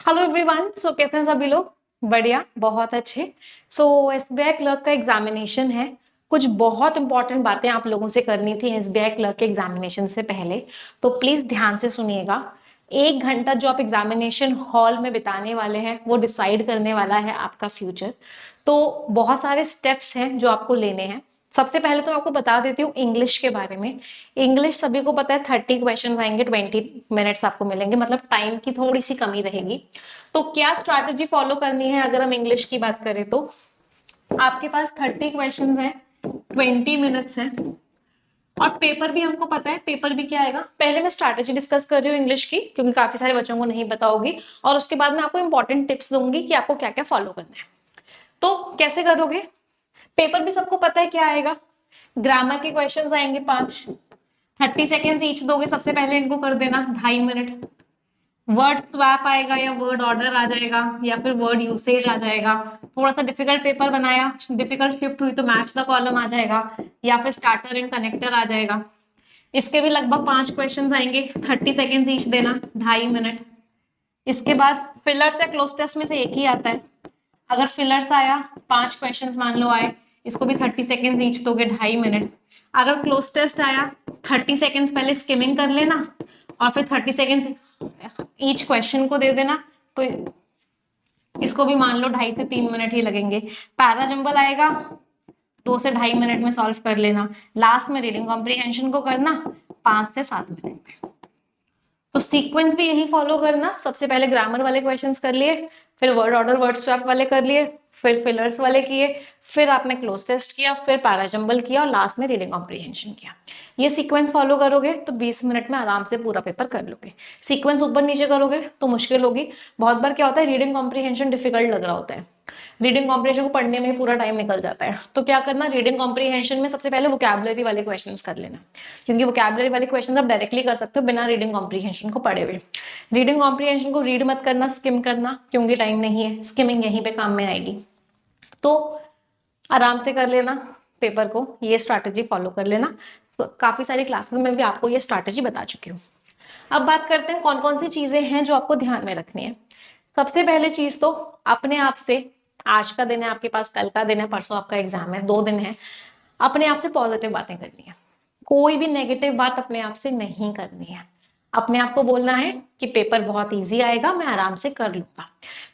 Hello everyone. सो कैसे हैं सभी लोग? बढ़िया, बहुत अच्छे। सो एसबीआई क्लर्क का एग्जामिनेशन है। कुछ बहुत इंपॉर्टेंट बातें आप लोगों से करनी थी एसबीआई क्लर्क के एग्जामिनेशन से पहले, तो प्लीज ध्यान से सुनिएगा। 1 घंटा जो आप एग्जामिनेशन हॉल में बिताने वाले हैं वो डिसाइड करने वाला है आपका फ्यूचर। तो बहुत सारे स्टेप्स हैं जो आपको लेने हैं। सबसे पहले तो मैं आपको बता देती हूँ इंग्लिश के बारे में। इंग्लिश सभी को पता है 30 क्वेश्चन आएंगे, 20 मिनट्स आपको मिलेंगे, मतलब टाइम की थोड़ी सी कमी रहेगी। तो क्या स्ट्रैटेजी फॉलो करनी है अगर हम इंग्लिश की बात करें तो आपके पास 30 क्वेश्चन हैं, 20 मिनट्स हैं, और पेपर भी हमको पता है। पेपर भी क्या आएगा, पहले मैं स्ट्रैटेजी डिस्कस कर रही हूँ इंग्लिश की क्योंकि काफी सारे बच्चों को नहीं पता होगी, और उसके बाद मैं आपको इंपॉर्टेंट टिप्स दूंगी कि आपको क्या क्या फॉलो करना है। तो कैसे करोगे? पेपर भी सबको पता है क्या आएगा। ग्रामर के क्वेश्चंस आएंगे 5, 30 सेकेंड ईच दोगे। सबसे पहले इनको कर देना 2.5 मिनट। वर्ड स्वैप आएगा या वर्ड ऑर्डर आ जाएगा या फिर वर्ड यूसेज आ जाएगा। थोड़ा सा डिफिकल्ट पेपर बनाया, डिफिकल्ट शिफ्ट हुई तो मैच द कॉलम आ जाएगा या फिर स्टार्टर एंड कनेक्टर आ जाएगा। इसके भी लगभग 5 क्वेश्चन आएंगे, 30 सेकेंड ईच देना, 2.5 मिनट। इसके बाद फिलर्स या क्लोज टेस्ट में से एक ही आता है। अगर फिलर्स आया, 5 क्वेश्चंस मान लो आए, इसको भी 30 सेकेंड ईच दोगे, 2.5 मिनट। अगर क्लोज टेस्ट आया, 30 सेकेंड्स पहले स्किमिंग कर लेना और फिर 30 सेकेंड्स ईच क्वेश्चन को दे देना, तो इसको भी मान लो 2.5 से 3 मिनट ही लगेंगे। पैरा जंबल आएगा, 2 से 2.5 मिनट में सॉल्व कर लेना। लास्ट में रीडिंग कॉम्प्रिहेंशन को करना 5 से 7 मिनट में। तो सीक्वेंस भी यही फॉलो करना। सबसे पहले ग्रामर वाले क्वेश्चंस कर लिए, फिर वर्ड ऑर्डर वर्ड स्वैप वाले कर लिए, फिर फिलर्स वाले किए, फिर आपने क्लोज टेस्ट किया, फिर पैराजंबल किया और लास्ट में रीडिंग कॉम्प्रिहेंशन किया। ये सीक्वेंस फॉलो करोगे तो 20 मिनट में आराम से पूरा पेपर कर लोगे। सीक्वेंस ऊपर नीचे करोगे तो मुश्किल होगी। बहुत बार क्या होता है, रीडिंग कॉम्प्रिहेंशन डिफिकल्ट लग रहा होता है, रीडिंग कॉम्प्रिहेंशन को पढ़ने में ही पूरा टाइम निकल जाता है। तो क्या करना, रीडिंग कॉम्प्रिहेंशन में सबसे पहले वोकैबुलरी वाले क्वेश्चंस कर लेना, क्योंकि वोकैबुलरी वाले क्वेश्चंस आप डायरेक्टली कर सकते हो बिना रीडिंग कॉम्प्रिहेंशन को पढ़े हुए। रीडिंग कॉम्प्रिहेंशन को रीड मत करना, स्किम करना, क्योंकि टाइम नहीं है, स्किमिंग यहीं पे काम में आएगी। तो आराम से कर लेना पेपर को, ये स्ट्रैटेजी फॉलो कर लेना। तो काफी सारी क्लासेस में भी आपको ये स्ट्रैटेजी बता चुकी हूँ। अब बात करते हैं कौन कौन सी चीजें हैं जो आपको ध्यान में रखनी है। सबसे पहले चीज तो अपने आप से, आज का दिन है आपके पास, कल का दिन है, परसों आपका एग्जाम है, 2 दिन है, अपने आप से पॉजिटिव बातें करनी है। कोई भी नेगेटिव बात अपने आप से नहीं करनी है। अपने आप को बोलना है कि पेपर बहुत इजी आएगा, मैं आराम से कर लूंगा।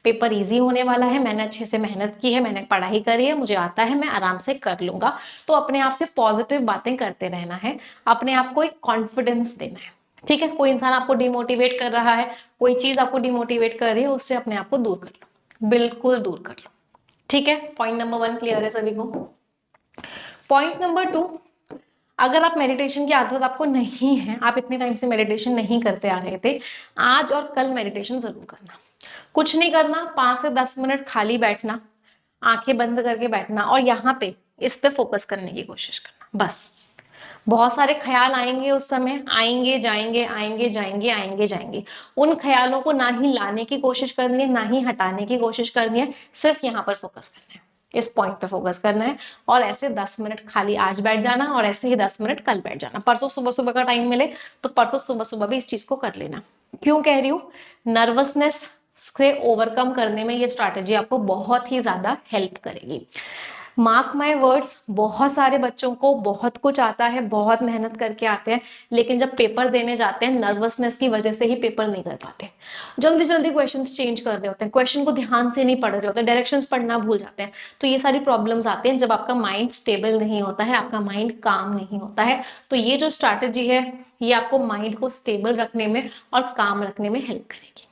पेपर इजी होने वाला है, मैंने अच्छे से मेहनत की है, मैंने पढ़ाई करी है, मुझे आता है, मैं आराम से कर लूंगा। तो अपने आप से पॉजिटिव बातें करते रहना है, अपने आप को एक कॉन्फिडेंस देना है। ठीक है, कोई इंसान आपको डिमोटिवेट कर रहा है, कोई चीज आपको डिमोटिवेट कर रही है, उससे अपने आप को दूर कर लो, बिल्कुल दूर कर लो। ठीक है, पॉइंट नंबर 1 क्लियर है सभी को। पॉइंट नंबर 2, अगर आप मेडिटेशन की आदत आपको नहीं है, आप इतने टाइम से मेडिटेशन नहीं करते आ रहे थे, आज और कल मेडिटेशन जरूर करना। कुछ नहीं करना, 5 से 10 मिनट खाली बैठना, आंखें बंद करके बैठना और यहाँ पे इस पे फोकस करने की कोशिश करना। बस, बहुत सारे ख्याल आएंगे उस समय, आएंगे जाएंगे, आएंगे जाएंगे, आएंगे जाएंगे। उन ख्यालों को ना ही लाने की कोशिश करनी है, ना ही हटाने की कोशिश करनी है, सिर्फ यहाँ पर फोकस करना है, इस पॉइंट पे फोकस करना है। और ऐसे 10 मिनट खाली आज बैठ जाना और ऐसे ही 10 मिनट कल बैठ जाना। परसों सुबह सुबह का टाइम मिले तो परसों सुबह सुबह भी इस चीज को कर लेना। क्यों कह रही हूँ, नर्वसनेस से ओवरकम करने में ये स्ट्रैटेजी आपको बहुत ही ज्यादा हेल्प करेगी। मार्क माय वर्ड्स, बहुत सारे बच्चों को बहुत कुछ आता है, बहुत मेहनत करके आते हैं, लेकिन जब पेपर देने जाते हैं नर्वसनेस की वजह से ही पेपर नहीं कर पाते। जल्दी जल्दी क्वेश्चंस चेंज कर रहे होते हैं, क्वेश्चन को ध्यान से नहीं पढ़ रहे होते, डायरेक्शंस पढ़ना भूल जाते हैं। तो ये सारी प्रॉब्लम्स आते हैं जब आपका माइंड स्टेबल नहीं होता है, आपका माइंड काम नहीं होता है। तो ये जो स्ट्रैटेजी है ये आपको माइंड को स्टेबल रखने में और काम रखने में हेल्प करेगी।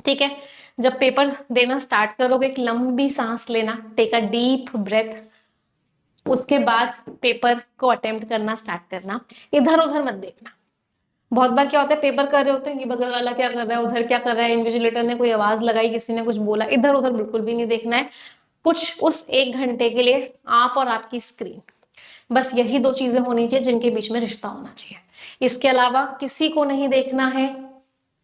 ठीक है, जब पेपर देना स्टार्ट करोगे एक लंबी सांस लेना, टेक अ डीप ब्रेथ, उसके बाद पेपर को अटेम्प्ट करना स्टार्ट करना। इधर उधर मत देखना। बहुत बार क्या होता है, पेपर कर रहे होते हैं कि बगल वाला क्या कर रहा है, उधर क्या कर रहा है, इन्विजिलेटर ने कोई आवाज लगाई, किसी ने कुछ बोला, इधर उधर बिल्कुल भी नहीं देखना है। कुछ उस 1 घंटे के लिए आप और आपकी स्क्रीन, बस यही 2 चीजें होनी चाहिए जिनके बीच में रिश्ता होना चाहिए। इसके अलावा किसी को नहीं देखना है,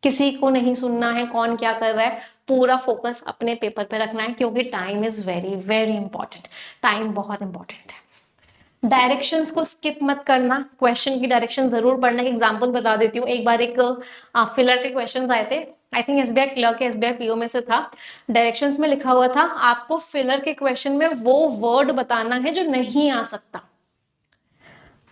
किसी को नहीं सुनना है कौन क्या कर रहा है, पूरा फोकस अपने पेपर पे रखना है, क्योंकि time is very very important. Time बहुत इंपॉर्टेंट है। डायरेक्शंस को स्किप मत करना, क्वेश्चन की डायरेक्शन जरूर पढ़ना। एक एग्जांपल बता देती हूँ, एक बार एक फिलर के क्वेश्चंस आए थे, आई थिंक एसबीआई क्लर्क या एसबीआई पीओ में से था। डायरेक्शंस में लिखा हुआ था आपको फिलर के क्वेश्चन में वो वर्ड बताना है जो नहीं आ सकता।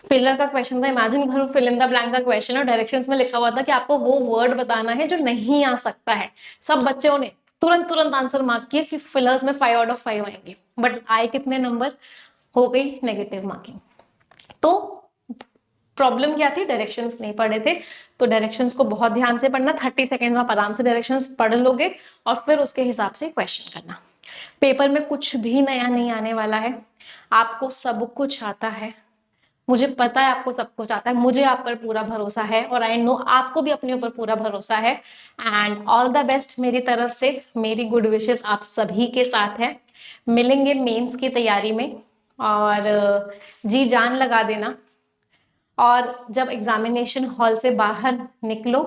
फिलर का क्वेश्चन था, इमेजिन करो फिल इन द ब्लैंक का क्वेश्चन, और डायरेक्शंस में लिखा हुआ था कि आपको वो वर्ड बताना है जो नहीं आ सकता है। सब बच्चों ने तुरंत तुरंत आंसर मार्क किया कि फिलर्स में 5 आउट ऑफ 5 आएंगे, बट आए कितने नंबर, हो गई नेगेटिव मार्किंग। तो प्रॉब्लम क्या थी, डायरेक्शंस नहीं पढ़े थे। तो डायरेक्शंस को बहुत ध्यान से पढ़ना, 30 सेकेंड में आप आराम से डायरेक्शंस पढ़ लोगे और फिर उसके हिसाब से क्वेश्चन करना। पेपर में कुछ भी नया नहीं आने वाला है, आपको सब कुछ आता है, मुझे पता है आपको सब कुछ आता है, मुझे आप पर पूरा भरोसा है और आई नो आपको भी अपने ऊपर पूरा भरोसा है। एंड ऑल द बेस्ट मेरी तरफ से, मेरी गुड विशेस आप सभी के साथ है। मिलेंगे मेंस की तैयारी में, और जी जान लगा देना। और जब एग्जामिनेशन हॉल से बाहर निकलो,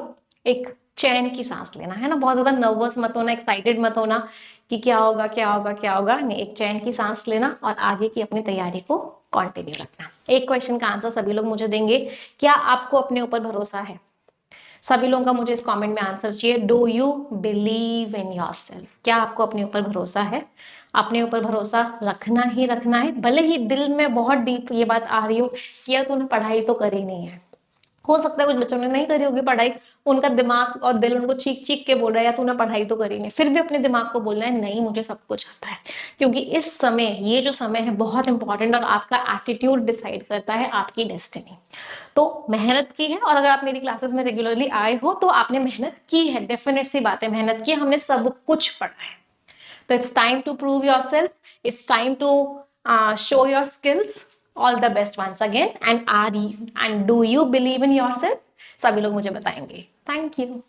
एक चैन की सांस लेना, है ना, बहुत ज्यादा नर्वस मत होना, एक्साइटेड मत होना कि क्या होगा क्या होगा क्या होगा, नहीं, एक चैन की सांस लेना और आगे की अपनी तैयारी को कंटिन्यू रखना। एक क्वेश्चन का आंसर सभी लोग मुझे देंगे, क्या आपको अपने ऊपर भरोसा है? सभी लोगों का मुझे इस कमेंट में आंसर चाहिए। Do you believe in yourself? क्या आपको अपने ऊपर भरोसा है? अपने ऊपर भरोसा रखना ही रखना है, भले ही दिल में बहुत डीप ये बात आ रही हो कि यार तूने पढ़ाई तो करी नहीं है। हो सकता है कुछ बच्चों ने नहीं करी होगी पढ़ाई, उनका दिमाग और दिल उनको चीख चीख के बोल रहा है या तूने पढ़ाई तो करी नहीं, फिर भी अपने दिमाग को बोलना है नहीं मुझे सब कुछ आता है। क्योंकि इस समय, ये जो समय है बहुत इंपॉर्टेंट, और आपका एटीट्यूड डिसाइड करता है आपकी डेस्टिनी। तो मेहनत की है, और अगर आप मेरी क्लासेस में रेगुलरली आए हो तो आपने मेहनत की है, डेफिनेट सी बात है, मेहनत की है, हमने सब कुछ पढ़ा है। तो it's time to prove yourself. It's time to show your skills. All the best once again. And do you believe in yourself? सभी लोग मुझे बताएंगे। Thank you.